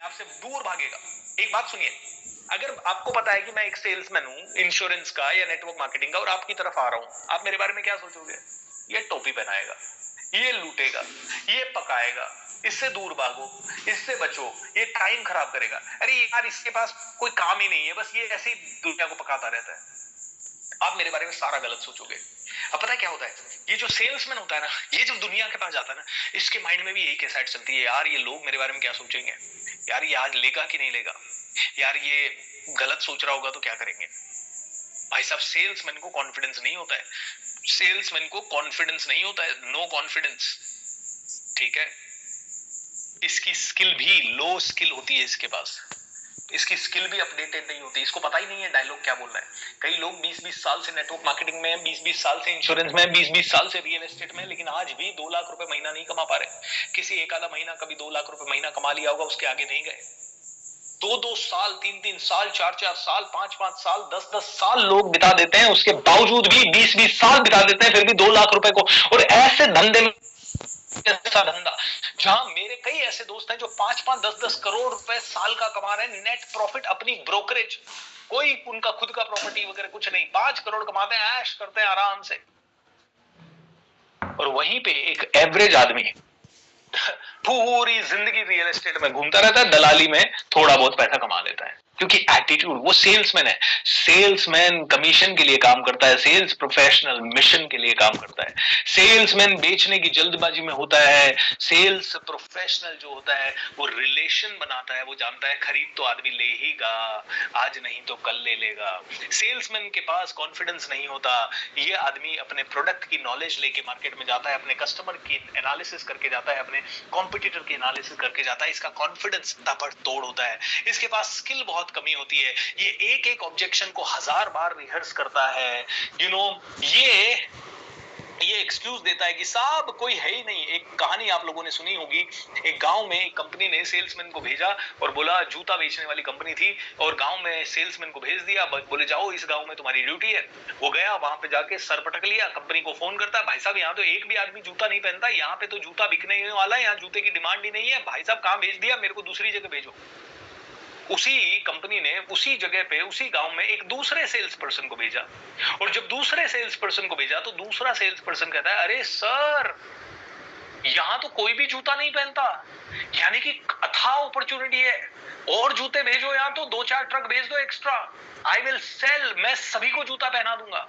आपसे दूर भागेगा। एक बात सुनिए, अगर आपको पता है कि मैं एक सेल्समैन हूं इंश्योरेंस का या नेटवर्क मार्केटिंग का और आपकी तरफ आ रहा हूं, आप मेरे बारे में क्या सोचोगे? ये टोपी पहनाएगा, ये लूटेगा, ये पकाएगा, इससे दूर भागो, इससे बचो, ये टाइम खराब करेगा। अरे यार इसके पास कोई काम ही नहीं है, बस ये ऐसे ही दुनिया को पकाता रहता है। आप मेरे बारे में सारा गलत सोचोगे। अब पता है क्या होता है, ये जो सेल्समैन होता है ना, ये जब दुनिया के पास जाता है ना, इसके माइंड में भी यही कैसेट चलती है, यार ये लोग मेरे बारे में क्या सोचेंगे, यार ये आज लेगा कि नहीं लेगा, यार ये गलत सोच रहा होगा तो क्या करेंगे। भाई साहब सेल्समैन को कॉन्फिडेंस नहीं होता है, सेल्समैन को कॉन्फिडेंस नहीं होता है, नो कॉन्फिडेंस, ठीक है। इसकी स्किल भी लो स्किल होती है इसके पास, इसकी स्किल भी अपडेटेड नहीं होती, इसको पता ही नहीं है डायलॉग क्या बोलना है। कई लोग 20-20 साल से नेटवर्क मार्केटिंग में, 20-20 साल से इंश्योरेंस में, 20-20 साल से रियल एस्टेट में, लेकिन आज भी 2 लाख रुपए महीना नहीं कमा पा रहे। किसी एक आधा महीना कभी 2 लाख रुपए महीना कमा लिया होगा, उसके आगे नहीं गए। 2-2 साल, 3-3 साल, 4-4 साल, 5-5 साल, 10-10 साल लोग बिता देते हैं, उसके बावजूद भी 20-20 साल बिता देते हैं, फिर भी 2 लाख रुपए को। और ऐसे धंधे में, ऐसा धंधा जहां मेरे कई ऐसे दोस्त हैं जो 5-5, 10-10 करोड़ रुपए साल का कमा रहे हैं, नेट प्रॉफिट अपनी ब्रोकरेज, कोई उनका खुद का प्रॉपर्टी वगैरह कुछ नहीं, 5 करोड़ कमाते हैं, ऐश करते हैं आराम से। और वहीं पे एक एवरेज आदमी पूरी जिंदगी रियल एस्टेट में घूमता रहता है, दलाली में थोड़ा बहुत पैसा कमा लेता है, क्योंकि एटीट्यूड, वो सेल्समैन है। सेल्समैन कमीशन के लिए काम करता है, सेल्स प्रोफेशनल मिशन के लिए काम करता है। सेल्समैन बेचने की जल्दबाजी में होता है, सेल्स प्रोफेशनल जो होता है वो रिलेशन बनाता है, वो जानता है खरीद तो आदमी ले ही गा, आज नहीं तो कल ले लेगा। सेल्समैन के पास कॉन्फिडेंस नहीं होता, ये आदमी अपने प्रोडक्ट की नॉलेज लेके मार्केट में जाता है, अपने कस्टमर की एनालिसिस करके जाता है, अपने कॉम्पिटिटर की एनालिसिस करके जाता है, इसका कॉन्फिडेंस ताबड़तोड़ होता है, इसके पास स्किल बहुत कमी होती है, ये एक एक ऑब्जेक्शन को 1000 बार रिहर्स करता है, ये एक्सक्यूज देता है कि साहब कोई है ही नहीं। एक कहानी आप लोगों ने सुनी होगी, एक गांव में एक कंपनी ने सेल्समैन को भेजा और बोला, जूता बेचने वाली कंपनी थी, और गांव में सेल्समैन को भेज दिया, बोले जाओ इस गांव में तुम्हारी ड्यूटी है। वो गया, वहां पे जाके सर पटक लिया, कंपनी को फोन करता है, भाई साहब यहाँ तो एक भी आदमी जूता नहीं पहनता, यहाँ पे तो जूता बिकने वाला है, यहाँ जूते की डिमांड ही नहीं है, भाई साहब कहाँ भेज दिया, मेरे को दूसरी जगह भेजो। उसी कंपनी ने उसी जगह पे उसी गांव में एक दूसरे सेल्स पर्सन को भेजा, और जब दूसरे सेल्स पर्सन को भेजा तो दूसरा सेल्स पर्सन कहता है, अरे सर यहां तो कोई भी जूता नहीं पहनता, यानी कि अथाह अपॉर्चुनिटी है, और जूते भेजो, यहां तो 2-4 ट्रक भेज दो एक्स्ट्रा, आई विल सेल, मैं सभी को जूता पहना दूंगा।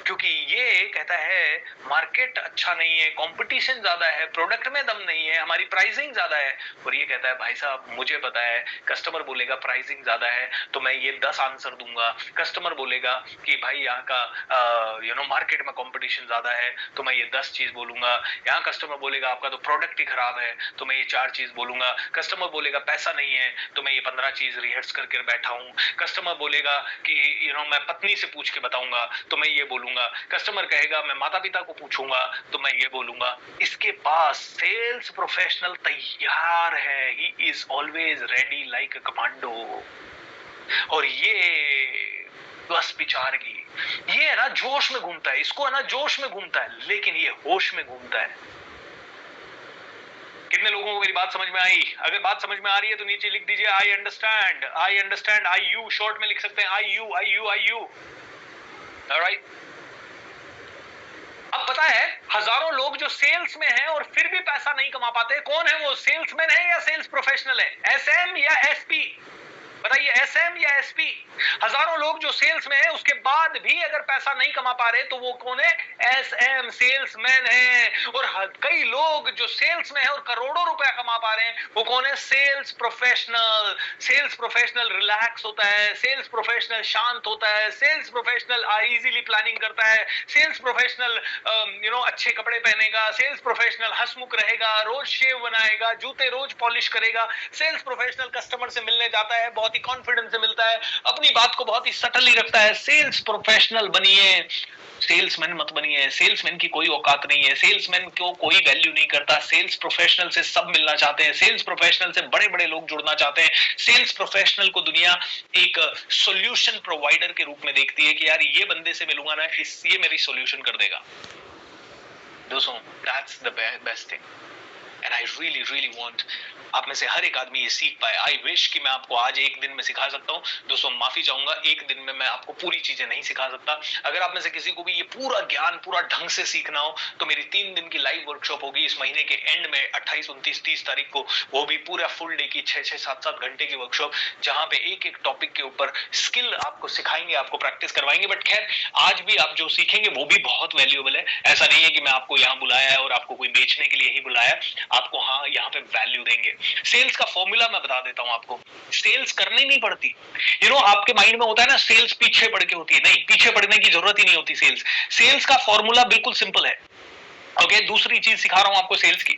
क्योंकि ये कहता है मार्केट अच्छा नहीं है, कंपटीशन ज्यादा है, प्रोडक्ट में दम नहीं है, हमारी प्राइसिंग ज्यादा है। और ये कहता है भाई साहब मुझे पता है, कस्टमर बोलेगा प्राइसिंग ज्यादा है तो मैं ये 10 आंसर दूंगा, कस्टमर बोलेगा कि भाई यहाँ का मार्केट में कंपटीशन ज्यादा है तो मैं ये 10 चीज बोलूंगा, यहाँ कस्टमर बोलेगा आपका तो प्रोडक्ट ही खराब है तो मैं ये 4 चीज बोलूंगा, कस्टमर बोलेगा पैसा नहीं है तो मैं ये 15 चीज रिहर्स करके बैठा हूं, कस्टमर बोलेगा कि मैं पत्नी से पूछ के बताऊंगा तो मैं ये बोलूंगा, कस्टमर कहेगा मैं माता पिता को पूछूंगा तो मैं ये बोलूंगा। इसके पास सेल्स प्रोफेशनल तैयार है, he is always ready like a commando. और ये बस बिचारगी, ये है ना जोश में घूमता है, इसको है ना जोश में घूमता है, लेकिन ये होश में घूमता है। कितने लोगों को मेरी बात समझ में आई? अगर बात समझ में आ रही है तो नीचे लिख दीजिए I understand, I understand, I U short में लिख सकते हैं, I U I U I U. Alright, अब पता है हजारों लोग जो सेल्स में हैं और फिर भी पैसा नहीं कमा पाते, कौन है वो? सेल्समैन है या सेल्स प्रोफेशनल है? एसएम या एसपी? बताइए, एसएम या एसपी? हजारों लोग जो सेल्स में है उसके बाद भी अगर पैसा नहीं कमा पा रहे तो वो कौन है? एसएम, सेल्समैन है। और कई लोग जो सेल्स में है और करोड़ों रुपया कमा पा रहे हैं वो कौन है? Sales professional. Sales professional relax होता है, सेल्स प्रोफेशनल शांत होता है, सेल्स प्रोफेशनल इजीली प्लानिंग करता है, सेल्स प्रोफेशनल अच्छे कपड़े पहनेगा, सेल्स प्रोफेशनल हंसमुख रहेगा, रोज शेव बनाएगा, जूते रोज पॉलिश करेगा, सेल्स प्रोफेशनल कस्टमर से मिलने जाता है, बहुत ही कॉन्फिडेंस से मिलता है, अपनी बात को बहुत ही सटली रखता है। सेल्स प्रोफेशनल बनिए, सेल्समैन मत बनिए। सेल्समैन की कोई औकात नहीं है, सेल्समैन को कोई वैल्यू नहीं करता। सेल्स प्रोफेशनल से सब मिलना चाहते हैं, सेल्स प्रोफेशनल से बड़े बड़े लोग जुड़ना चाहते हैं। सेल्स प्रोफेशनल को दुनिया एक सॉल्यूशन प्रोवाइडर के रूप में देखती है कि यार ये बंदे से मिलूंगा ना, ये मेरी सॉल्यूशन कर देगा। दोस्तों, that's the best thing. And I really really want आप में से हर एक आदमी ये सीख पाए। आई विश कि मैं आपको आज एक दिन में सिखा सकता हूँ। दोस्तों माफी चाहूंगा, एक दिन में मैं आपको पूरी चीजें नहीं सिखा सकता। अगर आप में से किसी को भी ये पूरा ज्ञान पूरा ढंग से सीखना हो तो मेरी 3 दिन की लाइव वर्कशॉप होगी इस महीने के एंड में 28, 29, 30 तारीख को। वो भी पूरा फुल डे की 6-6, 7-7 घंटे की वर्कशॉप, जहां पे एक एक टॉपिक के ऊपर स्किल आपको सिखाएंगे, आपको प्रैक्टिस करवाएंगे। बट खैर, आज भी आप जो सीखेंगे वो भी बहुत वैल्यूएबल है। ऐसा नहीं है कि मैं आपको यहाँ बुलाया है और आपको कोई बेचने के लिए ही बुलाया, आपको हाँ यहाँ पे वैल्यू देंगे। सेल्स का फॉर्मूला मैं बता देता हूँ आपको। सेल्स करनी नहीं पड़ती। आपके माइंड में होता है ना सेल्स पीछे पड़ के होती है, नहीं, पीछे पड़ने की जरूरत ही नहीं होती। सेल्स का फॉर्मूला बिल्कुल सिंपल है। ओके, दूसरी चीज सिखा रहा हूं आपको सेल्स की।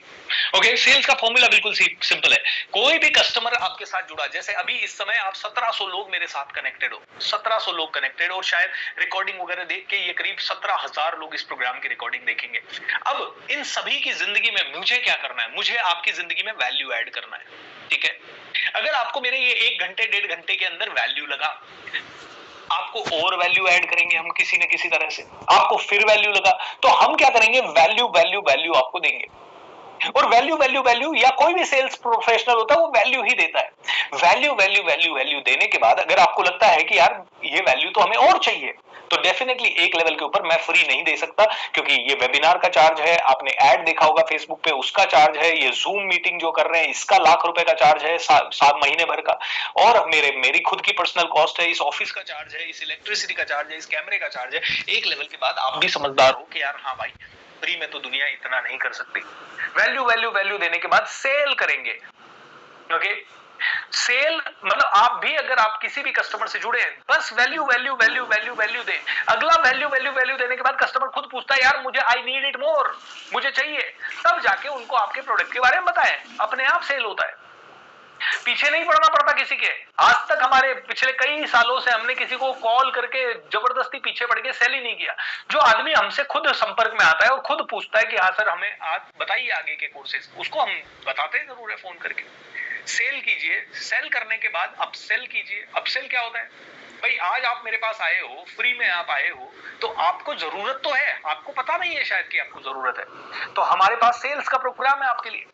ओके, सेल्स का फॉर्मूला बिल्कुल सिंपल है। कोई भी कस्टमर आपके साथ जुड़ा, जैसे अभी इस समय आप 1700 लोग मेरे साथ कनेक्टेड हो, 1700 लोग कनेक्टेड, और शायद रिकॉर्डिंग वगैरह देख के ये करीब 17,000 लोग इस प्रोग्राम की रिकॉर्डिंग देखेंगे। अब इन सभी की जिंदगी में मुझे क्या करना है? मुझे आपकी जिंदगी में वैल्यू ऐड करना है। ठीक है, अगर आपको मेरे ये 1 घंटे 1.5 घंटे के अंदर वैल्यू लगा, आपको और वैल्यू ऐड करेंगे हम किसी न किसी तरह से, आपको फिर वैल्यू लगा तो हम क्या करेंगे? वैल्यू वैल्यू वैल्यू आपको देंगे। और वैल्यू वैल्यू वैल्यू, या कोई भी सेल्स प्रोफेशनल होता है वो वैल्यू ही देता है। वैल्यू वैल्यू वैल्यू वैल्यू देने के बाद अगर आपको लगता है कि यार ये वैल्यू तो हमें और चाहिए, तो डेफिनेटली एक लेवल के ऊपर मैं फ्री नहीं दे सकता, क्योंकि ये वेबिनार का चार्ज है, आपने ऐड देखा होगा फेसबुक पे, उसका चार्ज है, ये जूम मीटिंग जो कर रहे हैं इसका लाख रुपए का चार्ज है, 7 महीने भर का, और मेरी खुद की पर्सनल कॉस्ट है, इस ऑफिस का चार्ज है, इस इलेक्ट्रिसिटी का चार्ज है, इस कैमरे का चार्ज है। एक लेवल के बाद आप भी समझदार हो कि यार हाँ भाई, फ्री में तो दुनिया इतना नहीं कर सकती। वैल्यू वैल्यू वैल्यू देने के बाद सेल करेंगे। ओके, सेल मतलब आप भी अगर आप किसी भी कस्टमर से जुड़े हैं, बस value value value value value दें। अगला वैल्यू वैल्यू वैल्यू देने के बाद कस्टमर खुद पूछता है यार मुझे आई नीड इट मोर, मुझे चाहिए, तब जाके उनको आपके प्रोडक्ट के बारे में बताएं, अपने आप सेल होता है। पीछे नहीं पड़ना पड़ता किसी के। आज तक हमारे पिछले कई सालों से हमने किसी को कॉल करके जबरदस्ती पीछे पड़ के सेल ही नहीं किया। जो आदमी हमसे खुद संपर्क में आता है और खुद पूछता है कि हाँ सर हमें आज बताइए आगे के कोर्सेज, उसको हम बताते हैं जरूर है फोन करके। सेल कीजिए, सेल करने के बाद अपसेल कीजिए। अपसेल क्या होता है भाई? आज आप मेरे पास आए हो, फ्री में आप आए हो, तो आपको जरूरत तो है, आपको पता नहीं है शायद कि आपको जरूरत है, तो हमारे पास सेल्स का प्रोग्राम है आपके लिए।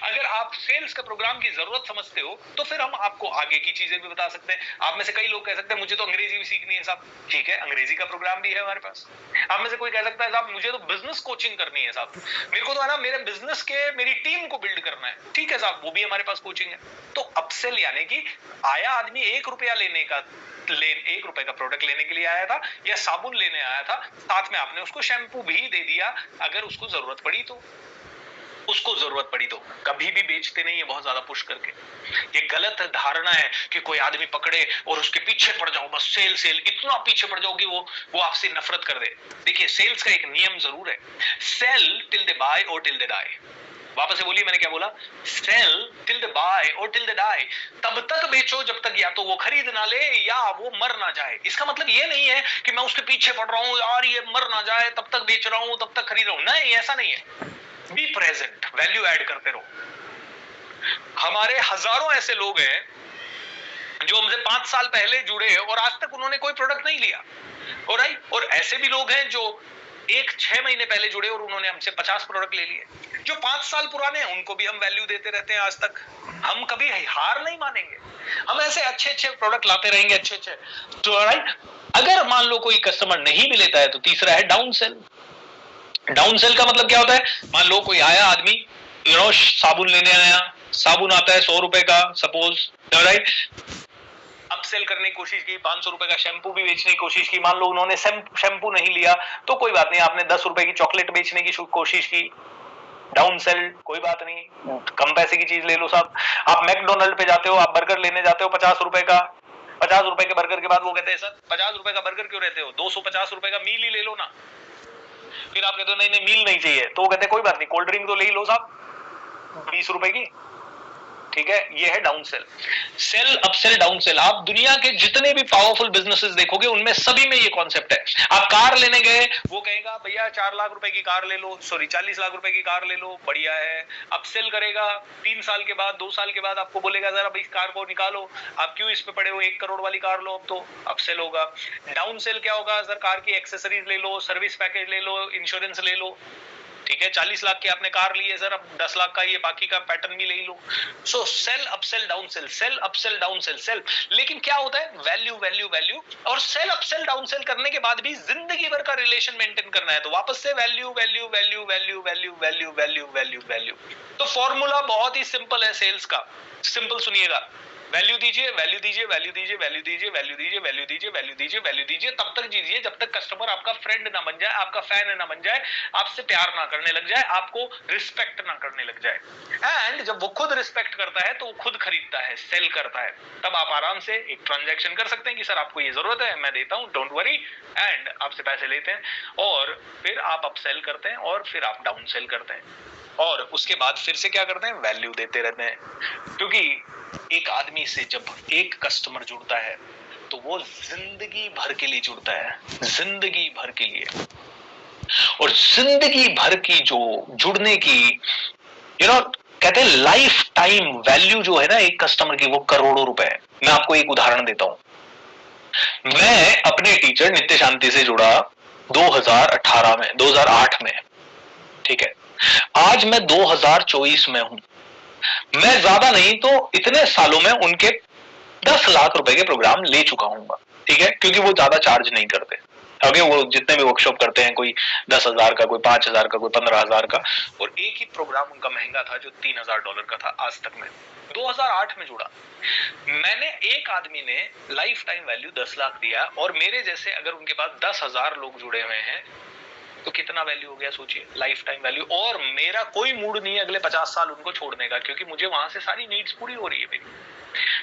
अगर आप सेल्स का प्रोग्राम की जरूरत समझते हो तो फिर हम आपको आगे की चीजें भी बता सकते हैं। आप में से कई लोग कह सकते हैं मुझे तो अंग्रेजी भी सीखनी है साहब, ठीक है, अंग्रेजी का प्रोग्राम भी है हमारे पास। आप में से कोई कह सकता है साहब मुझे तो बिजनेस कोचिंग करनी है साहब, मेरे को तो है ना मेरे बिजनेस के मेरी टीम को बिल्ड करना है, ठीक है साहब, वो भी हमारे पास कोचिंग है। तो अपसेल यानी कि आया आदमी 1 रुपया लेने का, 1 रुपए का प्रोडक्ट लेने के लिए आया था या साबुन लेने आया था, साथ में आपने उसको शैम्पू भी दे दिया अगर उसको जरूरत पड़ी तो। उसको जरूरत पड़ी तो कभी भी बेचते नहीं है बहुत ज्यादा पुश करके। ये गलत धारणा है कि कोई आदमी पकड़े और उसके पीछे पड़ जाओ, बस सेल सेल, इतना पीछे पड़ जाओ कि वो आपसे नफरत कर दे। देखिए सेल्स का एक नियम जरूर है, सेल टिल दे बाय और टिल दे डाई। वापस से बोलिए, मैंने क्या बोला? सेल टिल द बाय और टिल द डाई। तब तक बेचो जब तक या तो वो खरीद ना ले या वो मर ना जाए। इसका मतलब ये नहीं है कि मैं उसके पीछे पड़ रहा हूं यार ये मर ना जाए तब तक बेच रहा हूं तब तक खरीद रहा हूं, नहीं, ऐसा नहीं है। बी प्रेजेंट, वैल्यू ऐड करते रहो। हमारे हजारों ऐसे लोग हैं जो हमसे 5 साल पहले जुड़े और आज तक उन्होंने कोई प्रोडक्ट नहीं लिया, और ऐसे भी लोग हैं जो 6 महीने पहले जुड़े और उन्होंने हमसे 50 प्रोडक्ट ले लिए। जो 5 साल पुराने हैं उनको भी हम वैल्यू देते रहते हैं आज तक। हम कभी हार नहीं मानेंगे, हम ऐसे अच्छे अच्छे प्रोडक्ट लाते रहेंगे, अच्छे अच्छे। तो राइट, अगर मान लो कोई कस्टमर नहीं भी लेता है तो तीसरा है डाउन सेल। डाउन सेल का मतलब क्या होता है? मान लो कोई आया आदमी, साबुन लेने आया, साबुन आता है 100 रुपए का सपोज, राइट, अपसेल करने की कोशिश की, 500 रुपए का शैम्पू भी बेचने की कोशिश की, मान लो उन्होंने शैम्पू नहीं लिया तो कोई बात नहीं, आपने 10 रुपए की चॉकलेट बेचने की कोशिश की, डाउन सेल, कोई बात नहीं, कम पैसे की चीज ले लो साहब। आप मैकडोनल्ड पे जाते हो, आप बर्गर लेने जाते हो 50 रुपए का, 50 रुपए के बर्गर के बाद वो कहते हैं सर 50 रुपए का बर्गर क्यों रहते हो, 250 रुपए का मील ही ले लो ना। फिर आप कहते हो नहीं नहीं मील नहीं चाहिए, तो वो कहते हैं कोई बात नहीं कोल्ड ड्रिंक तो ले ही लो साहब 20 रुपए की, ठीक है। ये है down sell. Sell, upsell, down sell. आप दुनिया के जितने भी पावरफुल बिजनेसेस देखोगे उनमें सभी में ये कॉन्सेप्ट है। आप कार लेने गए, वो कहेगा भैया 4 लाख रुपए की कार ले लो, सॉरी 40 लाख रुपए की कार ले लो, बढ़िया है। अपसेल करेगा 3 साल के बाद, 2 साल के बाद आपको बोलेगा जरा भाई इस कार को निकालो, आप क्यों इस पे पड़े हो, 1 करोड़ वाली कार लो, अब तो अपसेल होगा। डाउन सेल क्या होगा? सर कार की एक्सेसरीज ले लो, सर्विस पैकेज ले लो, इंश्योरेंस ले लो, ठीक है, 40 लाख की आपने कार ली है सर, अब 10 लाख का ये बाकी का पैटर्न भी ले लो। So sell upsell down sell, sell upsell down sell, sell. लेकिन क्या होता है, वैल्यू वैल्यू वैल्यू, और सेल अपसेल डाउन सेल करने के बाद भी जिंदगी भर का रिलेशन मेंटेन करना है, तो वापस से value value value value value value value value value. तो फॉर्मूला बहुत ही सिंपल है सेल्स का, सिंपल सुनिएगा, वैल्यू दीजिए, वैल्यू दीजिए, वैल्यू दीजिए, वैल्यू दीजिए, वैल्यू दीजिए, वैल्यू दीजिए, वैल्यू दीजिए, वैल्यू दीजिए, तब तक दीजिए जब तक कस्टमर आपका फ्रेंड ना बन जाए, आपका फैन ना बन जाए, आपसे प्यार ना करने लग जाए, आपको रिस्पेक्ट ना करने लग जाए। एंड जब वो खुद रिस्पेक्ट करता है तो वो खुद खरीदता है, सेल करता है, तब आप आराम से एक ट्रांजैक्शन कर सकते हैं कि सर आपको ये जरूरत है, मैं देता हूं, डोंट वरी, एंड आपसे पैसे लेते हैं, और फिर आप अपसेल करते हैं, और फिर आप डाउन सेल करते हैं, और उसके बाद फिर से क्या करते हैं, वैल्यू देते रहते हैं। क्योंकि एक आदमी से जब एक कस्टमर जुड़ता है तो वो जिंदगी भर के लिए जुड़ता है, जिंदगी भर के लिए, और जिंदगी भर की जो जुड़ने की कहते हैं लाइफ टाइम वैल्यू जो है ना एक कस्टमर की, वो करोड़ों रुपए है। मैं आपको एक उदाहरण देता हूं, मैं अपने टीचर नित्य शांति से जुड़ा 2018 में, 2008 में, ठीक है, आज मैं 2024 में हूं, मैं ज्यादा नहीं तो इतने सालों में उनके 10 लाख रुपए के प्रोग्राम ले चुका हूं, ठीक है, क्योंकि वो ज्यादा चार्ज नहीं करते। ओके, वो जितने भी वर्कशॉप करते हैं, कोई 10,000 का, कोई 5,000 का, कोई 15,000 का, और एक ही प्रोग्राम उनका महंगा था जो $3,000 का था आज तक में। 2008 में जुड़ा मैंने, एक आदमी ने लाइफ टाइम वैल्यू 10 लाख दिया, और मेरे जैसे अगर उनके पास 10,000 लोग जुड़े हुए हैं तो कितना वैल्यू हो गया सोचिए, लाइफ टाइम वैल्यू। और मेरा कोई मूड नहीं है अगले 50 साल उनको छोड़ने का, क्योंकि मुझे वहां से सारी नीड्स पूरी हो रही है मेरी।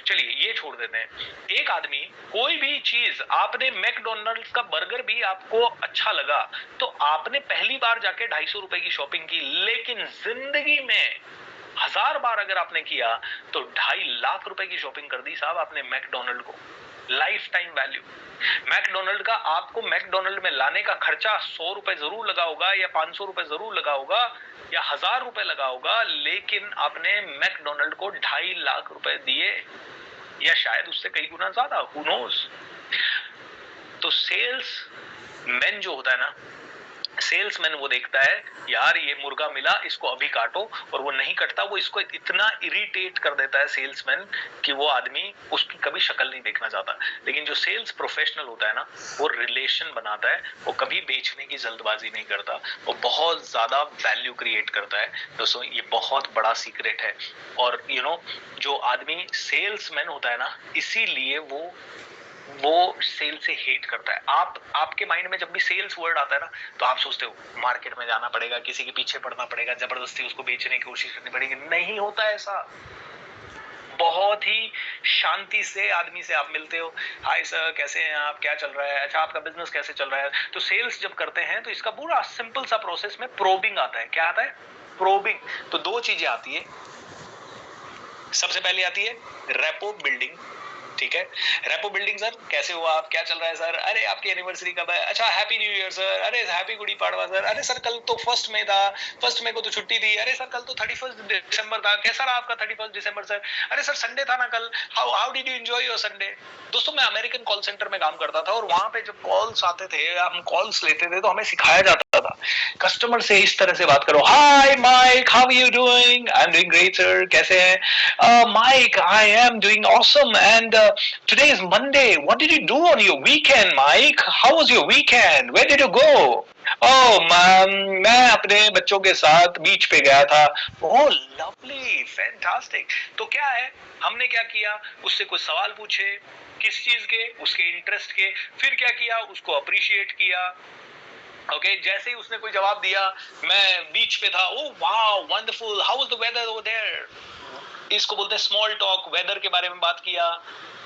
चलिए ये छोड़ देते हैं। एक आदमी, कोई भी चीज, आपने मैकडोनल्ड्स का बर्गर भी आपको अच्छा लगा तो आपने पहली बार जाके 250 रुपए की शॉपिंग की, लेकिन जिंदगी में 1000 बार अगर आपने किया तो 2.5 लाख रुपए की शॉपिंग कर दी साहब आपने मैकडोनल्ड को। Life time value. मैकडोनल्ड का, आपको मैकडोनल्ड में लाने का खर्चा 100 रुपए जरूर लगा होगा, या 500 रुपए जरूर लगा होगा, या 1000 रुपए लगा होगा, लेकिन आपने मैकडोनल्ड को 2.5 लाख रुपए दिए, या शायद उससे कई गुना ज्यादा, हु नोस। तो सेल्स मैन जो होता है ना, सेल्समैन वो देखता है यार ये मुर्गा मिला, इसको अभी काटो, और वो नहीं कटता, वो इसको इतना इरिटेट कर देता है सेल्समैन कि वो आदमी उसकी कभी शक्ल नहीं देखना चाहता। लेकिन जो सेल्स प्रोफेशनल होता है ना, वो रिलेशन बनाता है, वो कभी बेचने की जल्दबाजी नहीं करता, वो बहुत ज्यादा वैल्यू क्रिएट करता है। दोस्तों ये बहुत बड़ा सीक्रेट है। और जो आदमी सेल्समैन होता है ना, इसीलिए वो सेल से हेट करता है। आपके माइंड में जब भी सेल्स वर्ड आता है ना, तो आप सोचते हो मार्केट में जाना पड़ेगा, किसी के पीछे पड़ना पड़ेगा, जबरदस्ती उसको बेचने की कोशिश करनी पड़ेगी। नहीं होता ऐसा। बहुत ही शांति से आदमी से आप मिलते हो, हाय सर कैसे हैं आप, क्या चल रहा है, अच्छा आपका बिजनेस कैसे चल रहा है। तो सेल्स जब करते हैं तो इसका पूरा सिंपल सा प्रोसेस में प्रोबिंग आता है। क्या आता है? प्रोबिंग। तो दो चीजें आती है। सबसे पहले आती है रेपो बिल्डिंग, ठीक है। रेपो बिल्डिंग, सर कैसे हो आप, क्या चल रहा है सर, अरे आपकी एनिवर्सरी कब है, अच्छा हैप्पी न्यू ईयर सर, अरे हैप्पी गुड़ी पाड़वा सर, अरे सर कल तो 1 मई था, 1 मई को तो छुट्टी थी, अरे सर कल तो 31 दिसंबर था, कैसा रहा आपका 31 दिसंबर सर, अरे सर संडे था ना कल, how did you enjoy your Sunday. दोस्तों मैं अमेरिकन कॉल सेंटर में काम करता था, और वहां पे जब कॉल्स आते थे, हम कॉल्स लेते थे, तो हमें सिखाया जाता था कस्टमर से इस तरह से बात करो, hi Mike how are you doing, I am doing great sir, कैसे हैं Mike, I am doing awesome, and today is Monday. What did you do on your weekend, Mike? How was your weekend? Where did you go? Oh, मैं अपने बच्चों के साथ बीच पे गया था। Oh, lovely, fantastic. तो क्या है, हमने क्या किया, उससे कुछ सवाल पूछे, किस चीज के, उसके इंटरेस्ट के, फिर क्या किया, उसको अप्रिशिएट किया। ओके, जैसे ही उसने कोई जवाब दिया, मैं बीच पे था, oh wow wonderful, how was the weather over there, इसको बोलते हैं स्मॉल टॉक, वेदर के बारे में बात किया।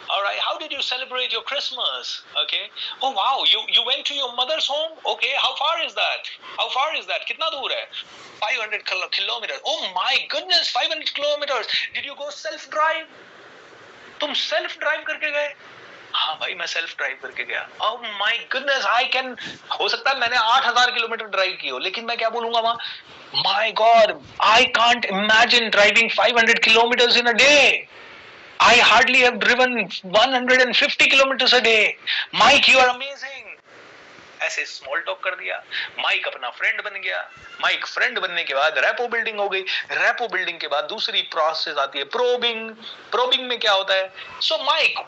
Alright, how did you celebrate your Christmas? Okay. Oh wow, you went to your mother's home? Okay, how far is that? How far is that? कितना दूर है? 500 kilometers. Oh my goodness, 500 kilometers. Did you go self drive? तुम self drive करके गए? हाँ भाई मैं self drive करके गया। Oh my goodness, I can, हो सकता है मैंने 8,000 किलोमीटर ड्राइव की हो, लेकिन मैं क्या बोलूंगा वहां, My God, I can't imagine driving 500 kilometers in a day. I hardly have driven 150 kilometers a day. Mike, you are amazing. ऐसे स्मॉल टॉक कर दिया, माइक अपना फ्रेंड बन गया, माइक फ्रेंड बनने के बाद रैपो बिल्डिंग हो गई, रैपो बिल्डिंग के बाद दूसरी प्रोसेस आती है प्रोबिंग, प्रोबिंग में क्या होता है, सो mic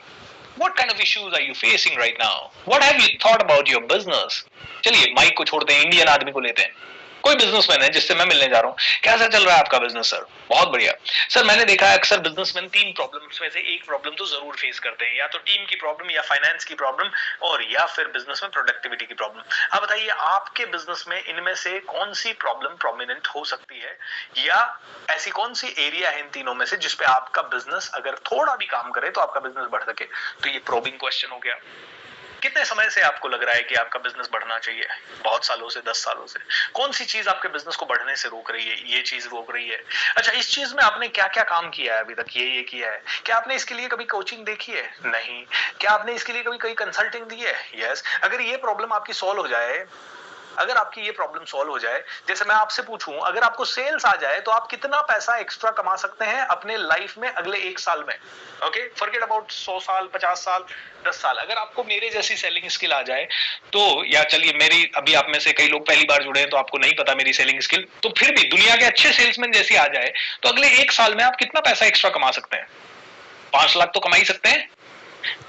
what kind of issues are you facing right now, what have you thought about your business। चलिए माइक को छोड़ते हैं, इंडियन आदमी को लेते हैं, कोई बिजनेसमैन है जिससे मैं मिलने जा रहा हूं, कैसा चल रहा है आपका बिजनेस सर, बहुत बढ़िया सर। मैंने देखा है अक्सर बिजनेसमैन 3 प्रॉब्लम्स में से एक प्रॉब्लम तो जरूर फेस करते हैं, या तो टीम की प्रॉब्लम, या फाइनेंस की प्रॉब्लम, और या फिर बिजनेस में प्रोडक्टिविटी की प्रॉब्लम। अब बताइए आपके बिजनेस में इनमें से कौन सी प्रॉब्लम प्रोमिनेंट हो सकती है, या ऐसी कौन सी एरिया है इन तीनों में से जिसपे आपका बिजनेस अगर थोड़ा भी काम करे तो आपका बिजनेस बढ़ सके। तो ये प्रोबिंग क्वेश्चन हो गया। कितने समय से आपको लग रहा है कि आपका बिजनेस बढ़ना चाहिए, बहुत सालों से, 10 सालों से, कौन सी चीज आपके बिजनेस को बढ़ने से रोक रही है, ये चीज रोक रही है। अच्छा, इस चीज में आपने क्या क्या काम किया है अभी तक, ये किया है, क्या आपने इसके लिए कभी कोचिंग देखी है, नहीं, क्या आपने इसके लिए कभी कंसल्टिंग दी है, यस। अगर ये प्रॉब्लम आपकी सॉल्व हो जाए, अगर आपकी ये प्रॉब्लम सॉल्व हो जाए, जैसे मैं आपसे पूछूं, अगर आपको सेल्स आ जाए तो आप कितना पैसा एक्स्ट्रा कमा सकते हैं अपने लाइफ में अगले 1 साल में, ओके, फॉरगेट अबाउट 100 साल, 50 साल, 10 साल। अगर आपको मेरे जैसी सेलिंग स्किल आ जाए तो, या चलिए मेरी, अभी आप में से कई लोग पहली बार जुड़े हैं तो आपको नहीं पता मेरी सेलिंग स्किल, तो फिर भी दुनिया के अच्छे सेल्समैन जैसी आ जाए तो अगले 1 साल में आप कितना पैसा एक्स्ट्रा कमा सकते हैं। 5 लाख तो कमा ही सकते हैं,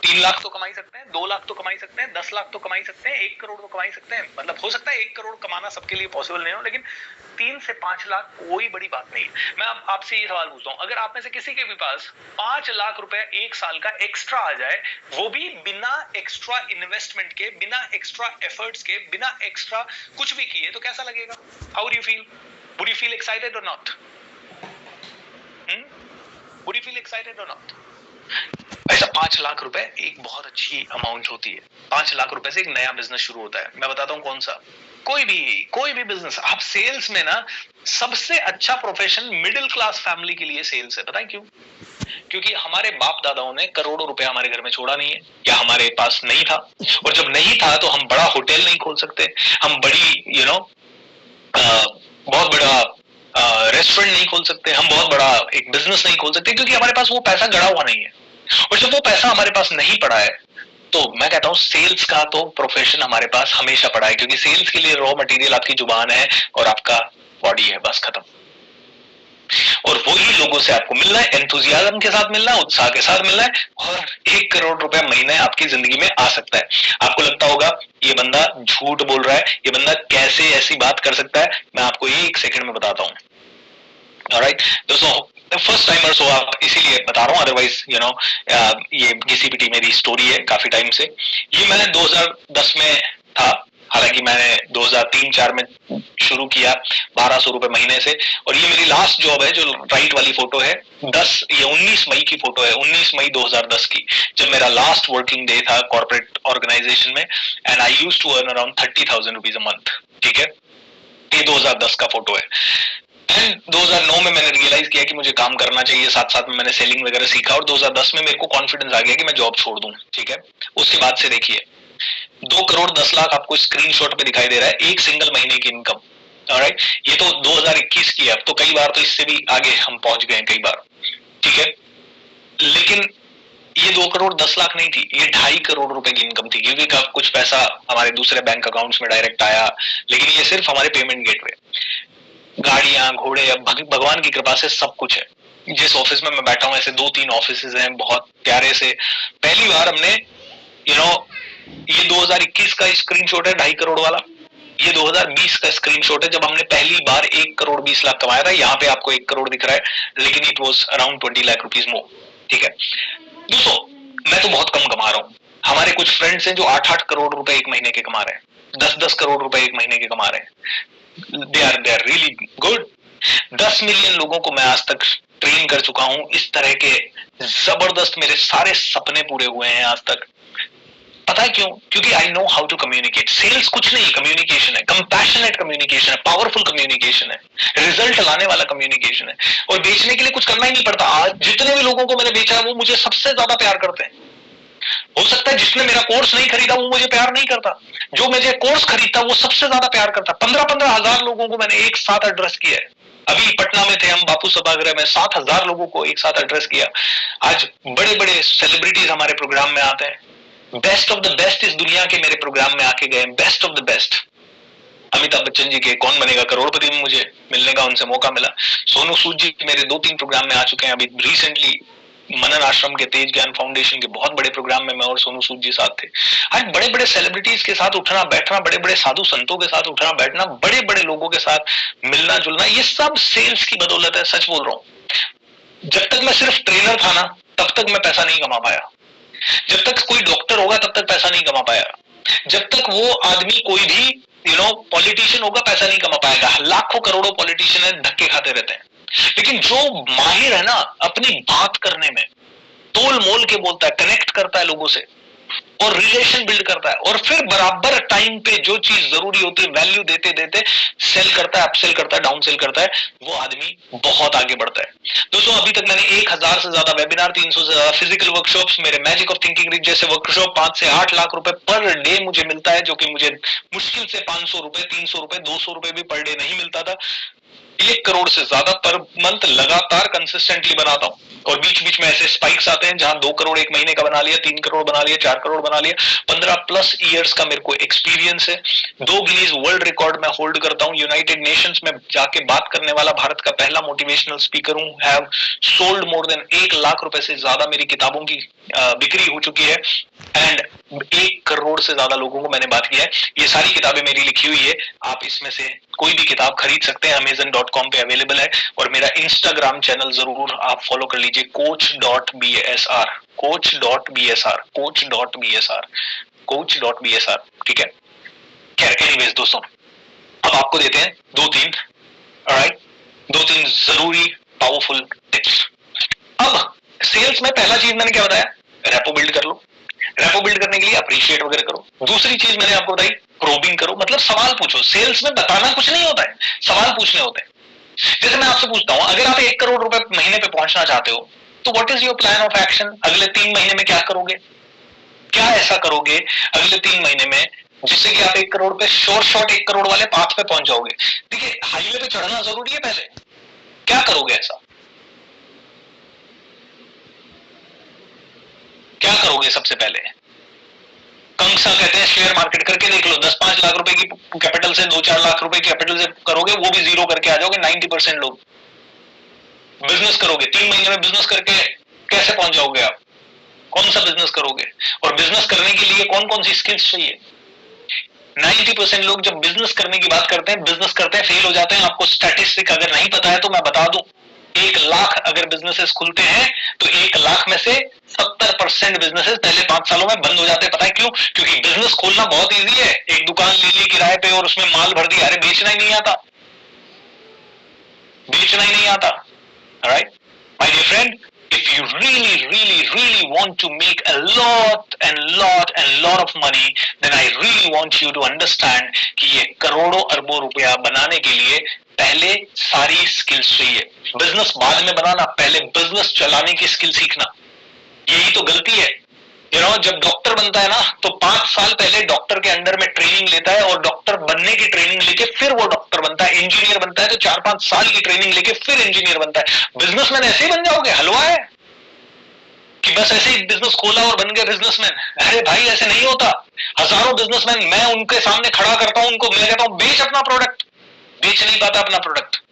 3 लाख तो कमाई सकते हैं, 2 लाख तो कमाई सकते हैं, 10 लाख तो कमाई सकते हैं, 1 करोड़ तो कमाई सकते हैं। मतलब हो सकता है 1 करोड़ कमाना सबके लिए पॉसिबल नहीं हो, लेकिन 3 से 5 लाख कोई बड़ी बात नहीं है। मैं आपसे ये सवाल पूछता हूं, अगर आप में से किसी के भी पास 5 लाख रुपए 1 साल का एक्स्ट्रा आ जाए, वो भी बिना एक्स्ट्रा इन्वेस्टमेंट के, बिना एक्स्ट्रा एफर्ट्स के, बिना एक्स्ट्रा कुछ भी किए, तो कैसा लगेगा? How do you feel? Would you feel excited or not? Would you feel excited or not? ऐसा 5 लाख रुपए एक बहुत अच्छी अमाउंट होती है। 5 लाख रुपए से एक नया बिजनेस शुरू होता है। मैं बताता हूं कौन सा, कोई भी बिजनेस। आप सेल्स में ना, सबसे अच्छा प्रोफेशन मिडिल क्लास फैमिली के लिए सेल्स है। पता है क्यों? क्योंकि हमारे बाप दादाओं ने करोड़ों रुपए हमारे घर में छोड़ा नहीं है, या हमारे पास नहीं था, और जब नहीं था तो हम बड़ा होटल नहीं खोल सकते, हम बड़ी बहुत बड़ा रेस्टोरेंट नहीं खोल सकते, हम बहुत बड़ा एक बिजनेस नहीं खोल सकते, क्योंकि हमारे पास वो पैसा गड़ा हुआ नहीं है। और जब वो पैसा हमारे पास नहीं पड़ा है, तो मैं कहता हूं सेल्स का तो प्रोफेशन हमारे पास हमेशा पड़ा है, क्योंकि सेल्स के लिए रॉ मटेरियल आपकी जुबान है और आपका बॉडी है, बस खत्म। और वही लोगों से आपको मिलना है, एंथुजियाज्म के साथ मिलना है, उत्साह के साथ मिलना है, और 1 करोड़ रुपए महीने आपकी जिंदगी में आ सकता है। आपको लगता होगा ये बंदा झूठ बोल रहा है, ये बंदा कैसे ऐसी बात कर सकता है, मैं आपको 1 सेकंड में बताता हूं। ऑलराइट दोस्तों, फर्स्ट टाइमर्स हो आप, इसीलिए बता रहा हूँ, अदरवाइज ये GCPT मेरी स्टोरी है काफी टाइम से। ये मैंने 2010 में था, हालांकि मैंने 2003-4 में शुरू किया 1200 रुपए महीने से, और ये मेरी लास्ट जॉब है। जो राइट वाली फोटो है, 19 मई की फोटो है, 19 मई 2010 की, जब मेरा लास्ट वर्किंग डे था कॉर्पोरेट ऑर्गेनाइजेशन में, and I used to earn around 30,000 rupees a month. ठीक है, ये 2010 का फोटो है। 2009 में मैंने रियलाइज किया कि मुझे काम करना चाहिए, साथ साथ में मैंने सेलिंग वगैरह सीखा, और 2010 में मेरे को कॉन्फिडेंस आ गया कि मैं जॉब छोड़ दूं। ठीक है, उसके बाद से देखिए 2 करोड़ 10 लाख आपको स्क्रीनशॉट पे दिखाई दे रहा है, एक सिंगल महीने की इनकम। ऑलराइट, ये तो 2021 की है, अब तो कई बार तो इससे भी आगे हम पहुंच गए कई बार। ठीक है, लेकिन ये 2 करोड़ 10 लाख नहीं थी, ये 2.5 करोड़ रुपए की इनकम थी, क्योंकि कुछ पैसा हमारे दूसरे बैंक अकाउंट्स में डायरेक्ट आया, लेकिन ये सिर्फ हमारे पेमेंट गेटवे। गाड़ियां, घोड़े, अब भगवान की कृपा से सब कुछ है। जिस ऑफिस में मैं बैठा हूं, ऐसे 2-3 ऑफिस हैं बहुत प्यारे से। पहली बार हमने ये 2021 का स्क्रीनशॉट है 2.5 करोड़ वाला, ये 2020 का स्क्रीनशॉट है जब हमने पहली बार 1 करोड़ 20 लाख कमाया था। यहाँ पे आपको 1 करोड़ दिख रहा है, लेकिन it was around 20 lakh rupees more. ठीक है दोस्तों, मैं तो बहुत कम कमा रहा हूँ। हमारे कुछ फ्रेंड्स हैं जो 8-8 करोड़ रुपए एक महीने के कमा रहे हैं, 10-10 करोड़ रुपए एक महीने के कमा रहे हैं। They are really good. 10 million लोगों को मैं आज तक ट्रेन कर चुका हूं, इस तरह के जबरदस्त मेरे सारे सपने पूरे हुए हैं आज तक। पता है क्यों? क्योंकि I know how to communicate. Sales कुछ नहीं, कम्युनिकेशन है, कंपैशनेट कम्युनिकेशन है, पावरफुल कम्युनिकेशन है, रिजल्ट लाने वाला कम्युनिकेशन है। और बेचने के लिए कुछ करना ही नहीं पड़ता। आज जितने भी लोगों को मैंने बेचा है वो मुझे सबसे ज्यादा प्यार करते हैं। हो सकता है जिसने मेरा कोर्स नहीं खरीदा वो मुझे प्यार नहीं करता, जो मुझे कोर्स खरीदता वो सबसे ज्यादा प्यार करता। 15-15 हजार लोगों को मैंने एक साथ एड्रेस किया है। अभी पटना में थे हम, बापू सभागृह में 7,000 लोगों को एक साथ एड्रेस किया। आज बड़े बड़े सेलिब्रिटीज हमारे प्रोग्राम में आते हैं। बेस्ट ऑफ द बेस्ट इस दुनिया के मेरे प्रोग्राम में आके गए, best of the best. Amitabh Bachchan ji के कौन बनेगा करोड़पति में मुझे मिलने का उनसे मौका मिला। सोनू सूद जी मेरे 2-3 प्रोग्राम में आ चुके हैं। अभी रिसेंटली मनन आश्रम के तेज ज्ञान फाउंडेशन के बहुत बड़े प्रोग्राम में मैं और सोनू सूद जी साथ थे। आज बड़े बड़े सेलिब्रिटीज के साथ उठना बैठना, बड़े बड़े साधु संतों के साथ उठना बैठना, बड़े बड़े लोगों के साथ मिलना जुलना, ये सब सेल्स की बदौलत है। सच बोल रहा हूं। जब तक मैं सिर्फ ट्रेनर था ना, तब तक मैं पैसा नहीं कमा पाया। जब तक कोई डॉक्टर होगा तब तक पैसा नहीं कमा पाया। जब तक वो आदमी कोई भी पॉलिटिशियन होगा पैसा नहीं कमा पाएगा। लाखों करोड़ों पॉलिटिशियन है, धक्के खाते रहते हैं। लेकिन जो माहिर है ना अपनी बात करने में, तोल मोल के बोलता है, कनेक्ट करता है लोगों से और रिलेशन बिल्ड करता है, और फिर बराबर टाइम पे जो चीज जरूरी होती है वैल्यू देते देते सेल करता है, अपसेल करता है, डाउन सेल करता है, वो आदमी बहुत आगे बढ़ता है। दोस्तों अभी तक मैंने 1000 से ज्यादा वेबिनार, 300 से ज्यादा फिजिकल वर्कशॉप्स, मेरे मैजिक ऑफ थिंकिंग रिच जैसे वर्कशॉप 5 से 8 लाख रुपए पर डे मुझे मिलता है, जो कि मुझे मुश्किल से 500 रुपए, 300 रुपए, 200 रुपए भी पर डे नहीं मिलता था। 1 करोड़ से ज्यादा पर मंथ लगातार कंसिस्टेंटली बनाता हूं, और बीच बीच में ऐसे स्पाइक्स आते हैं जहां 2 करोड़ एक महीने का बना लिया, 3 करोड़ बना लिया, 4 करोड़ बना लिया। 15+ ईयर्स का मेरे को एक्सपीरियंस है। 2 गिनीज वर्ल्ड रिकॉर्ड में होल्ड करता हूं। यूनाइटेड नेशंस में जाके बात करने वाला भारत का पहला मोटिवेशनल स्पीकर हूं। Have sold more than 1 lakh रुपए से ज्यादा मेरी किताबों की बिक्री हो चुकी है, एंड 1 करोड़ से ज्यादा लोगों को मैंने बात किया है। ये सारी किताबें मेरी लिखी हुई है, आप इसमें से कोई भी किताब खरीद सकते हैं, amazon.com पे अवेलेबल है। और मेरा इंस्टाग्राम चैनल जरूर आप फॉलो कर लीजिए, coach.bsr, coach.bsr, coach.bsr, coach.bsr, ठीक है। खैर एनीवेज दोस्तों, अब आपको देते हैं 2-3 ऑलराइट, 2-3 जरूरी पावरफुल टिप्स। अब सेल्स में पहला चीज मैंने क्या बताया, रेपो बिल्ड कर लो। रेपो बिल्ड करने के लिए अप्रिशिएट वगैरह करो। दूसरी चीज मैंने आपको बताई, प्रोबिंग करो, मतलब सवाल पूछो। सेल्स में बताना कुछ नहीं होता है, सवाल पूछने होते हैं। जैसे मैं आपसे पूछता हूं, अगर आप 1 करोड़ रुपए महीने पे पहुंचना चाहते हो, तो what is your plan of action? अगले 3 महीने में क्या करोगे? क्या ऐसा करोगे अगले 3 महीने में जिससे कि आप 1 करोड़ पे शॉर्ट 1 करोड़ वाले पाथ पे पहुंच जाओगे? देखिए, हाईवे पे चढ़ना जरूरी है, पहले क्या करोगे ऐसा? क्या करोगे सबसे पहले? कंसा कहते हैं शेयर मार्केट करके देख लो, 10-5 लाख रुपए की कैपिटल से 2-4 लाख रुपए की कैपिटल से करोगे, वो भी जीरो करके आ जाओगे। 90% लोग बिजनेस करोगे, 3 महीने में बिजनेस करके कैसे पहुंच जाओगे आप? कौन सा बिजनेस करोगे? और बिजनेस करने के लिए कौन कौन सी स्किल्स चाहिए? 90% लोग जब बिजनेस करने की बात करते हैं, बिजनेस करते हैं, फेल हो जाते हैं। आपको स्टैटिस्टिक अगर नहीं पता है तो मैं बता दूं, 1 लाख अगर बिजनेसेस खुलते हैं तो 1 लाख में से 70% बिजनेसेस पहले 5 सालों में बंद हो जाते हैं। पता है क्यों? क्योंकि बिजनेस खोलना बहुत इजी है, एक दुकान ले ली किराए पे और उसमें माल भर दिया। अरे बेचना ही नहीं आता, बेचना ही नहीं आता। Alright my dear friend, if you really want to make a lot of money, then I really want you to understand कि ये करोड़ों अरबों रुपया बनाने के लिए पहले सारी स्किल्स चाहिए। बिजनेस बाद में बनाना, पहले बिजनेस चलाने की स्किल सीखना। यही तो गलती है। जब डॉक्टर बनता है ना, तो 5 साल पहले डॉक्टर के अंडर में ट्रेनिंग लेता है, और डॉक्टर बनने की ट्रेनिंग लेके फिर वो डॉक्टर बनता है। इंजीनियर बनता है तो 4-5 साल की ट्रेनिंग लेके फिर इंजीनियर बनता है। बिजनेसमैन ऐसे ही बन जाओगे? हलवा है कि बस ऐसे ही बिजनेस खोला और बन गए बिजनेसमैन? अरे भाई ऐसे नहीं होता। हजारों बिजनेसमैन मैं उनके सामने खड़ा करता हूं, उनको मैं कहता हूं बेच अपना प्रोडक्ट, बेच नहीं पाता अपना प्रोडक्ट।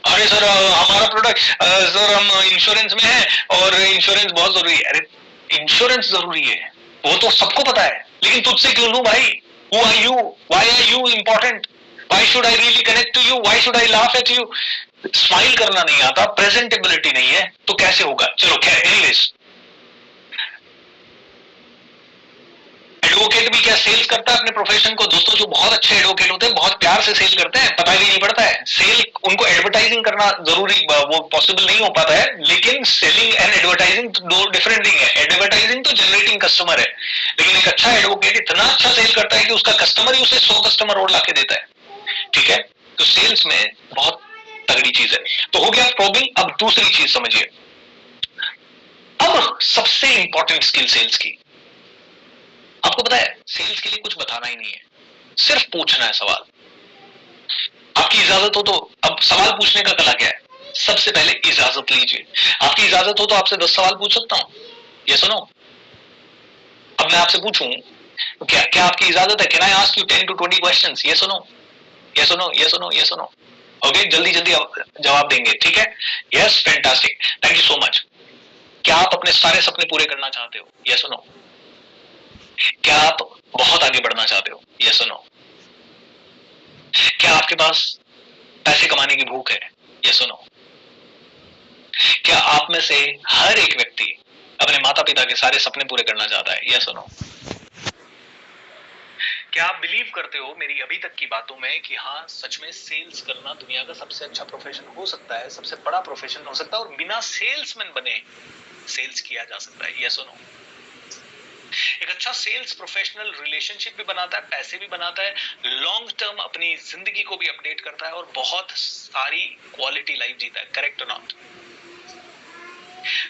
अरे सर हमारा प्रोडक्ट, सर हम इंश्योरेंस में है और इंश्योरेंस बहुत जरूरी है। अरे इंश्योरेंस जरूरी है वो तो सबको पता है, लेकिन तुझसे क्यों लूं भाई? Who are you? Why are you important? Why should I really connect to you? Why should I laugh at you? Smile करना नहीं आता, प्रेजेंटेबिलिटी नहीं है, तो कैसे होगा? चलो खैर एनीवेज, एडवोकेट भी क्या सेल्स करता है अपने प्रोफेशन को? दोस्तों जो बहुत अच्छे एडवोकेट होते हैं बहुत प्यार से सेल करते हैं, पता भी नहीं पड़ता है। सेल उनको एडवर्टाइजिंग करना जरूरी, वो पॉसिबल नहीं हो पाता है, लेकिन सेलिंग एंड एडवर्टाइजिंग दो डिफरेंट थिंग है। एडवर्टाइजिंग तो जनरेटिंग कस्टमर है, लेकिन एक अच्छा एडवोकेट इतना अच्छा सेल करता है कि उसका कस्टमर ही उसे 100 कस्टमर और लाके देता है। ठीक है, तो सेल्स में बहुत तगड़ी चीज है। तो हो गया प्रोबिंग। अब दूसरी चीज समझिए, अब सबसे इंपॉर्टेंट स्किल सेल्स की, आपको पता है सेल्स के लिए कुछ बताना ही नहीं है, सिर्फ पूछना है सवाल। आपकी इजाजत हो तो, अब सवाल पूछने का कला क्या है? सबसे पहले इजाजत लीजिए। आपकी इजाजत हो तो आपसे 10 सवाल पूछ सकता हूं, ये सुनो। अब मैं आपसे पूछूं, क्या क्या आपकी इजाजत है? Can I ask you 10 to 20 questions? Yes और नो, यस और नो, यस और नो, यस और नो? ओके, जल्दी जल्दी जवाब देंगे, ठीक है? Yes, fantastic, thank you so much. क्या आप अपने सारे सपने पूरे करना चाहते हो? यस और नो? क्या आप बहुत आगे बढ़ना चाहते हो? यस और नो? क्या आपके पास पैसे कमाने की भूख है? यस और नो? क्या आप में से हर एक व्यक्ति अपने माता पिता के सारे सपने पूरे करना चाहता है? यस और नो? क्या आप बिलीव करते हो मेरी अभी तक की बातों में कि हाँ, सच में सेल्स करना दुनिया का सबसे अच्छा प्रोफेशन हो सकता है, सबसे बड़ा प्रोफेशन हो सकता है, और बिना सेल्समैन बने सेल्स किया जा सकता है? यस और नो? एक अच्छा सेल्स प्रोफेशनल रिलेशनशिप भी बनाता है, पैसे भी बनाता है, लॉन्ग टर्म अपनी जिंदगी को भी अपडेट करता है और बहुत सारी क्वालिटी लाइफ जीता है। करेक्ट और नॉट?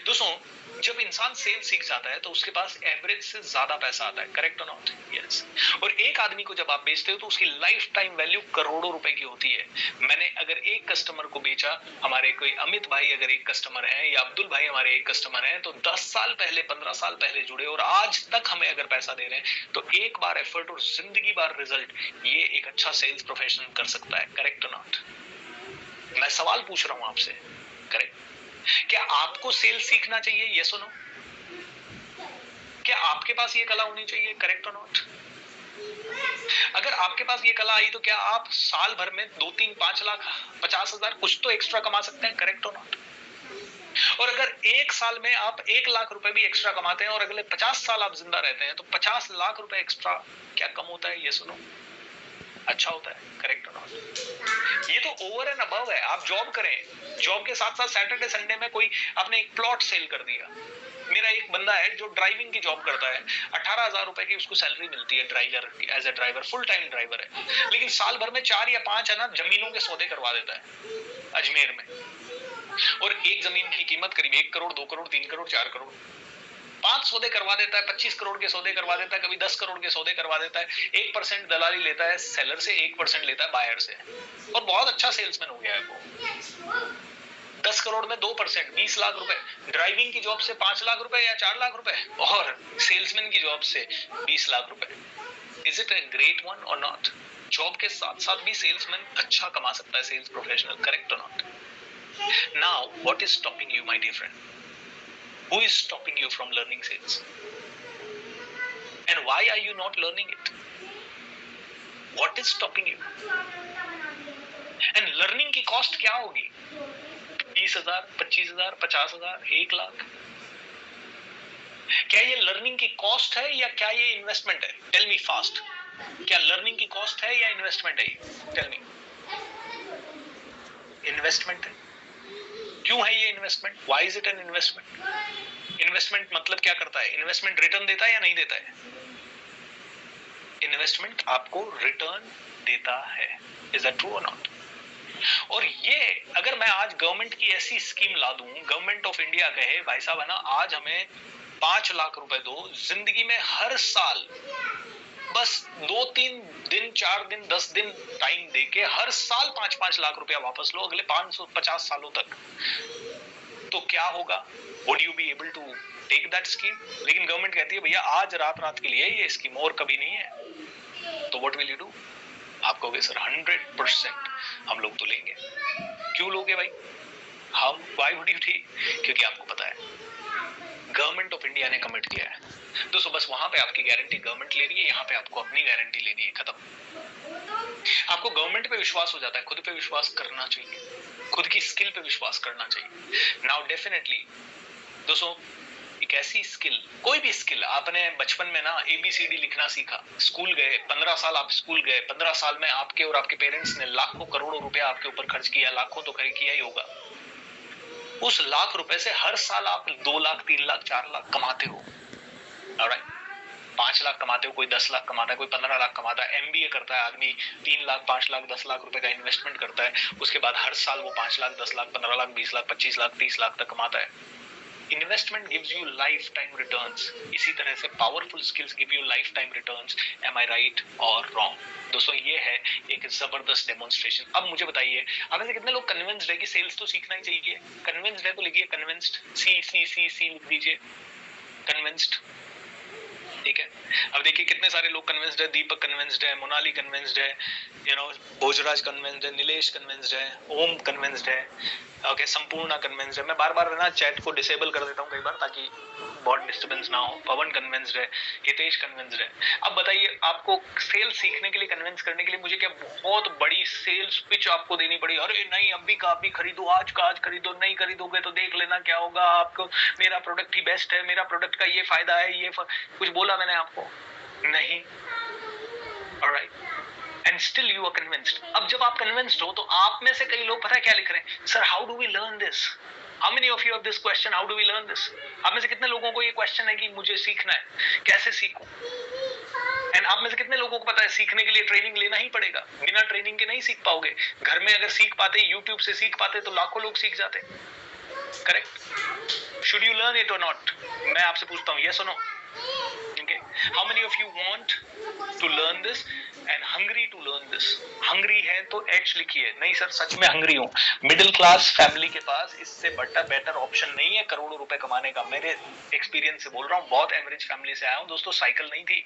दोस्तों, जब इंसान सेल्स सीख जाता है तो उसके पास एवरेज से ज्यादा पैसा आता है। करेक्ट और नॉट? यस। और एक आदमी को जब आप बेचते हो तो उसकी लाइफ टाइम वैल्यू करोड़ों रुपए की होती है। मैंने अगर एक कस्टमर को बेचा, हमारे कोई अमित भाई अगर एक कस्टमर है, या अब्दुल भाई हमारे एक कस्टमर है, तो 10 साल पहले, 15 साल पहले जुड़े और आज तक हमें अगर पैसा दे रहे हैं, तो एक बार एफर्ट और जिंदगी बार रिजल्ट, ये एक अच्छा सेल्स प्रोफेशनल कर सकता है। करेक्ट और नॉट? मैं सवाल पूछ रहा हूं आपसे, करेक्ट? क्या आपको सेल्स सीखना चाहिए? यस और नो? क्या आपके पास ये कला होनी चाहिए? करेक्ट और नॉट? अगर आपके पास ये कला आई तो क्या आप साल भर में 2, 3, 5 लाख, 50,000 कुछ तो एक्स्ट्रा कमा सकते हैं? करेक्ट और नॉट? और अगर एक साल में आप 1 लाख रुपए भी एक्स्ट्रा कमाते हैं और अगले 50 साल आप जिंदा रहते हैं, तो 50 लाख रुपए एक्स्ट्रा क्या कम होता है? यस और नो? अच्छा होता है। करेक्ट और नॉट? ये तो ओवर एंड अबव है। आप जॉब करें, जॉब के साथ साथ सैटरडे संडे में कोई आपने एक प्लॉट सेल कर दिया। मेरा एक बंदा है जो ड्राइविंग की जॉब करता है, 18,000 रुपए की उसको सैलरी मिलती है driver, as a driver, full time driver है, लेकिन साल भर में 4 या 5 है ना जमीनों के सौदे करवा देता है अजमेर में। और एक जमीन की कीमत करीब 1 करोड़, 2 करोड़, 3 करोड़, 4 करोड़, 5 सौदे करवा देता है, 25 करोड़ के सौदे करवा देता है, कभी 10 करोड़ के सौदे करवा देता है। 1% दलाली लेता है सेलर से, 1% लेता है बायर से, और बहुत अच्छा सेल्समैन हो गया है वो। 10 करोड़ में 2%, 20 लाख रुपए। ड्राइविंग की जॉब से 5 लाख रुपए या 4 लाख रुपए, और सेल्समैन की जॉब से 20 लाख रुपए। Is it a great one और नॉट? जॉब के साथ साथ भी सेल्समैन अच्छा कमा सकता है, सेल्स प्रोफेशनल। करेक्ट और not? Now what is stopping you my dear friend? Who is stopping you from learning sales? And why are you not learning it? What is stopping you? And learning की cost क्या होगी? 20,000, 25,000, 50,000, 1 लाख? क्या ये learning की cost है या क्या ये इन्वेस्टमेंट है? Tell me fast. क्या लर्निंग की कॉस्ट है या इन्वेस्टमेंट है? टेल मी। इन्वेस्टमेंट है। क्यों है ये investment? Why is it an investment? Investment मतलब क्या करता है? इन्वेस्टमेंट रिटर्न देता है या नहीं देता है? इन्वेस्टमेंट आपको रिटर्न देता है। इज दैट ट्रू और नॉट? और ये अगर मैं आज गवर्नमेंट की ऐसी स्कीम ला दूं, गवर्नमेंट ऑफ इंडिया कहे भाई साहब है ना, आज हमें 5 लाख रुपए दो, जिंदगी में हर साल बस 2-3 दिन, 4 दिन, 10 दिन टाइम देके हर साल 5-5 लाख रुपया वापस लो अगले 550 सालों तक, तो क्या होगा? Would you be able to take that scheme? लेकिन गवर्नमेंट कहती है भैया आज रात रात के लिए ये स्कीम, और कभी नहीं है। तो व्हाट विल यू डू? आप कहोगे सर 100% हम लोग तो लेंगे। क्यों लोगे भाई? हम व्हाई वुड यू टेक? क्योंकि आपको पता है गवर्नमेंट ऑफ इंडिया ने कमिट किया है। दोस्तों बस वहां पे आपकी गारंटी गवर्नमेंट ले रही है, यहाँ पे आपको अपनी गारंटी लेनी है, खत्म। आपको गवर्नमेंट पे विश्वास हो जाता है, खुद पे विश्वास करना चाहिए, खुद की स्किल पे विश्वास करना चाहिए। नाउ डेफिनेटली दोस्तों, एक ऐसी स्किल, कोई भी स्किल, आपने बचपन में ना ABCD लिखना सीखा, स्कूल गए, 15 साल आप स्कूल गए, 15 साल में आपके और आपके पेरेंट्स ने लाखों करोड़ों रुपया आपके ऊपर खर्च किया, लाखों तो खर्च किया ही होगा। उस लाख रुपए से हर साल आप 2 लाख, 3 लाख, 4 लाख कमाते हो। ऑलराइट, 5 लाख कमाते हो, कोई 10 लाख कमाता है, कोई 15 लाख कमाता है। MBA करता है आदमी, 3 लाख, 5 लाख, 10 लाख रुपए का इन्वेस्टमेंट करता है, उसके बाद हर साल वो 5 लाख, 10 लाख, 15 लाख, 20 लाख, 25 लाख, 30 लाख तक कमाता है। Investment gives you life time returns. इसी तरह से powerful skills give you life time returns. Am I right और रॉन्ग? दोस्तों ये है एक जबरदस्त डेमोन्स्ट्रेशन। अब मुझे बताइए, आप ऐसे कितने लोग कन्विंस्ड है कि सेल्स तो सीखना ही चाहिए? कन्विंस्ड है तो लिखिए कन्विंस्ड, सी सी सी सी लिख दीजिए, कन्विंस्ड। ठीक है। अब देखिए कितने सारे लोग कन्विंस्ड है, दीपक कन्विंस्ड है, मोनाली कन्विंस्ड है, भोजराज कन्विंस्ड है, नीलेश कन्विंस्ड है, ओम कन्विंस्ड है, ओके, संपूर्णा कन्विंस्ड है। मैं बार बार ना चैट को डिसेबल कर देता हूँ कई बार ताकि बहुत डिस्टर्बेंस ना हो। पवन कन्विंस्ड है, हितेश कन्विंस्ड है। अब बताइए आपको सेल्स सीखने के लिए, कन्विंस करने के लिए मुझे क्या बहुत बड़ी सेल्स पिच आपको देनी पड़ी? अरे नहीं, अभी का अभी खरीदो, आज का आज खरीदो, नहीं खरीदोगे तो देख लेना क्या होगा आपको, मेरा प्रोडक्ट ही बेस्ट है, मेरा प्रोडक्ट का ये फायदा है, ये कुछ बोला मैंने आपको? नहीं। Alright, and still you are convinced. अब जब आप कन्विंस्ड हो तो आप में से कई लोग पता है क्या लिख रहे हैं? Sir how do we learn this? How many of you have this question, how do we learn this? आप में से कितने लोगों को ये क्वेश्चन है कि मुझे सीखना है, कैसे सीखूं? एंड आप में से कितने लोगों को पता है सीखने के लिए ट्रेनिंग लेना ही पड़ेगा, बिना ट्रेनिंग के नहीं सीख पाओगे। घर में अगर सीख पाते, यूट्यूब से सीख पाते तो लाखों लोग सीख जाते। Correct? Should you learn it और नॉट? मैं आपसे पूछता हूं, यस और no? Okay, how many of you want to learn this and hungry to learn this? hungry है तो H लिखिए। नहीं सर सच में hungry हूँ। मिडिल क्लास फैमिली के पास इससे बेटर ऑप्शन नहीं है करोड़ों रुपए कमाने का। मेरे एक्सपीरियंस से बोल रहा हूँ, बहुत एवरेज फैमिली से आया हूँ दोस्तों। साइकिल नहीं थी,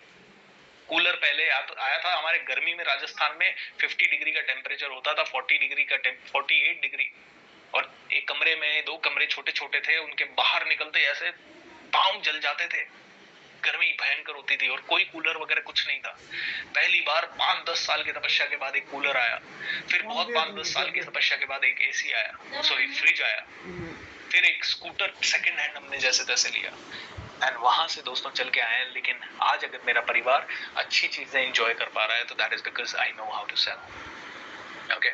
कूलर पहले आया था। हमारे गर्मी में राजस्थान में 50 डिग्री का टेम्परेचर होता था, 40 डिग्री का 48 डिग्री, और एक कमरे में, दो कमरे छोटे छोटे थे, उनके बाहर निकलते ऐसे पाँव जल जाते थे, गर्मी भयंकर होती थी, और कोई कूलर वगैरह कुछ नहीं था। पहली बार 5-10 साल की तपस्या के बाद एक कूलर आया, फिर बहुत 5-10 साल की तपस्या के बाद एक एसी आया, सॉरी फ्रिज आया, फिर एक स्कूटर सेकंड हैंड हमने जैसे तैसे लिया, एंड वहां से दोस्तों चल के आए। लेकिन आज अगर मेरा परिवार अच्छी चीजें एंजॉय कर पा रहा है तो that is because I know how to sell. Okay,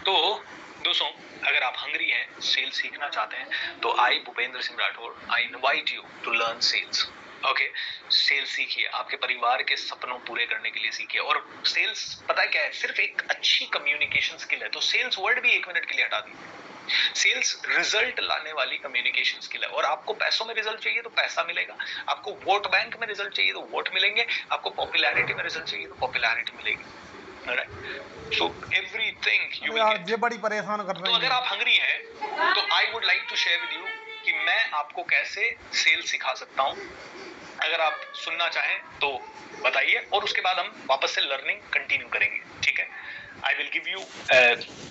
तो दोस्तों अगर आप हंग्री हैं, सेल्स सीखना चाहते हैं, तो I Bhupendra Singh Rathore, I invite you to learn sales. Okay, sales सीखिए, आपके परिवार के सपनों पूरे करने के लिए सीखिए। और सेल्स पता है क्या है? सिर्फ एक अच्छी कम्युनिकेशन स्किल है। तो सेल्स वर्ड भी 1 मिनट के लिए हटा दीजिए। सेल्स रिजल्ट लाने वाली कम्युनिकेशन स्किल है। और आपको पैसों में रिजल्ट चाहिए तो पैसा मिलेगा, आपको वोट बैंक में रिजल्ट चाहिए तो वोट मिलेंगे, आपको पॉपुलैरिटी में रिजल्ट चाहिए तो पॉपुलैरिटी मिलेगी। So everything you will get. ये बड़ी परेशान कर रही है। तो अगर आप हंग्री हैं तो I would like to share with you कि मैं आपको कैसे सेल्स सिखा सकता हूं। अगर आप सुनना चाहें तो बताइए, और उसके बाद हम वापस से लर्निंग कंटिन्यू करेंगे। ठीक है, I will give you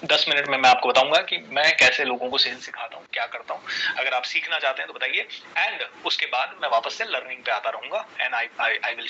10 minute में मैं आपको बताऊंगा कि मैं कैसे लोगों को सेल्स सिखाता हूँ, क्या करता हूँ। अगर आप सीखना चाहते हैं तो बताइए, एंड उसके बाद मैं वापस से लर्निंग पे आता रहूंगा, एंड आई विल